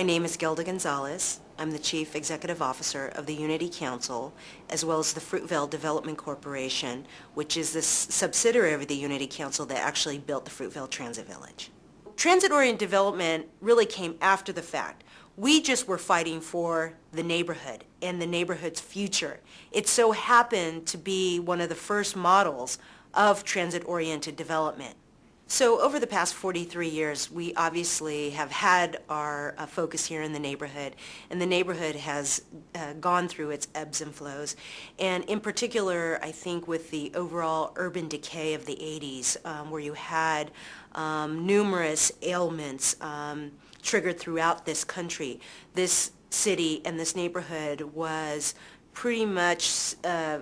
My name is Gilda Gonzales. I'm the Chief Executive Officer of the Unity Council, as well as the Fruitvale Development Corporation, which is the subsidiary of the Unity Council that actually built the Fruitvale Transit Village. Transit-oriented development really came after the fact. We just were fighting for the neighborhood and the neighborhood's future. It so happened to be one of the first models of transit-oriented development. So over the past 43 years, we obviously have had our focus here in the neighborhood, and the neighborhood has gone through its ebbs and flows. And in particular, I think with the overall urban decay of the 80s, where you had numerous ailments triggered throughout this country, this city and this neighborhood was pretty much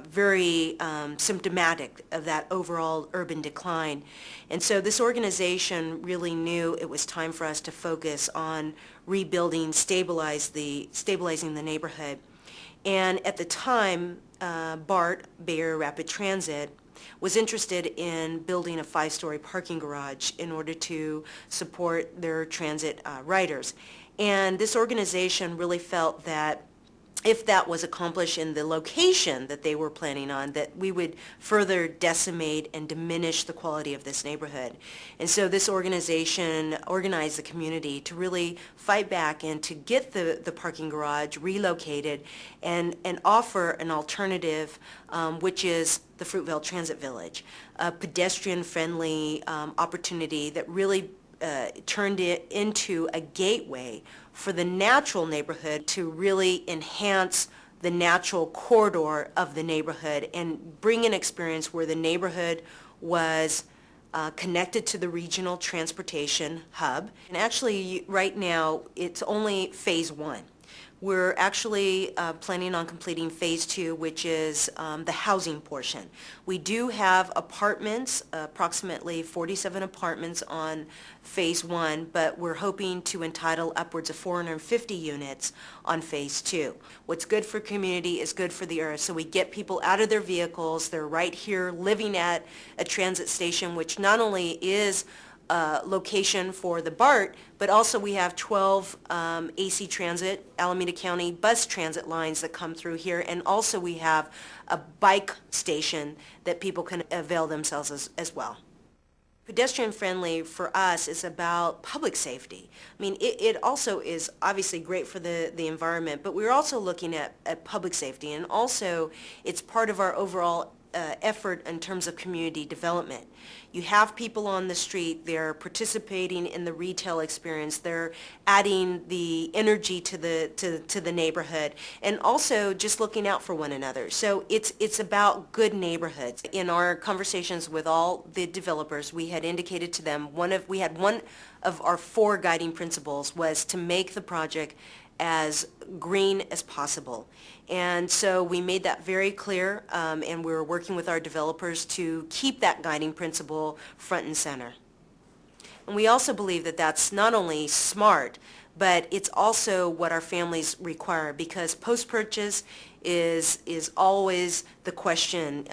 very symptomatic of that overall urban decline. And so this organization really knew it was time for us to focus on rebuilding, stabilizing the neighborhood. And at the time, BART, Bay Area Rapid Transit, was interested in building a 5-story parking garage in order to support their transit riders. And this organization really felt that if that was accomplished in the location that they were planning on, that we would further decimate and diminish the quality of this neighborhood. And so this organization organized the community to really fight back and to get the parking garage relocated and offer an alternative, which is the Fruitvale Transit Village, a pedestrian-friendly opportunity that really turned it into a gateway for the natural neighborhood to really enhance the natural corridor of the neighborhood and bring an experience where the neighborhood was connected to the regional transportation hub. And actually, right now, it's only phase 1. We're actually planning on completing phase 2, which is the housing portion. We do have apartments, approximately 47 apartments on phase 1, but we're hoping to entitle upwards of 450 units on phase 2. What's good for community is good for the earth. So we get people out of their vehicles. They're right here living at a transit station, which not only is location for the BART, but also we have 12 AC Transit, Alameda County bus transit lines that come through here, and also we have a bike station that people can avail themselves as well. Pedestrian friendly for us is about public safety. I mean, it also is obviously great for the environment, but we're also looking at public safety, and also it's part of our overall effort in terms of community development. You have people on the street, they're participating in the retail experience, they're adding the energy to the neighborhood, and also just looking out for one another. So it's about good neighborhoods. In our conversations with all the developers, we had indicated to them we had one of our 4 guiding principles was to make the project as green as possible. And so we made that very clear, and we're working with our developers to keep that guiding principle front and center. And we also believe that that's not only smart, but it's also what our families require, because post-purchase is always the question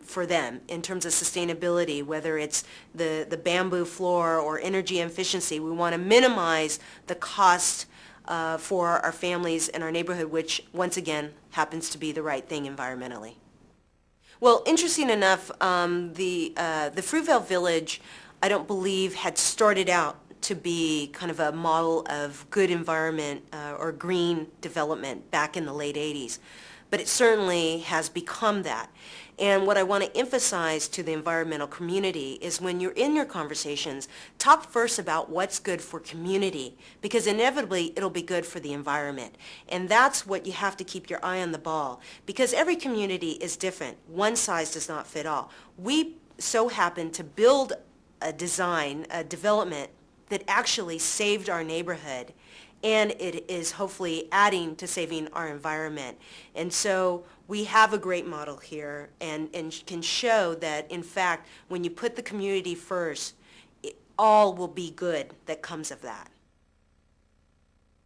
for them in terms of sustainability, whether it's the bamboo floor or energy efficiency. We want to minimize the cost for our families and our neighborhood, which once again happens to be the right thing environmentally. Well, interesting enough, the Fruitvale Village, I don't believe, had started out to be kind of a model of good environment or green development back in the late 80s. But it certainly has become that. And what I want to emphasize to the environmental community is when you're in your conversations, talk first about what's good for community, because inevitably it'll be good for the environment. And that's what you have to keep your eye on the ball, because every community is different. One size does not fit all. We so happen to build a design, a development that actually saved our neighborhood, and it is hopefully adding to saving our environment. And so we have a great model here and can show that, in fact, when you put the community first, all will be good that comes of that.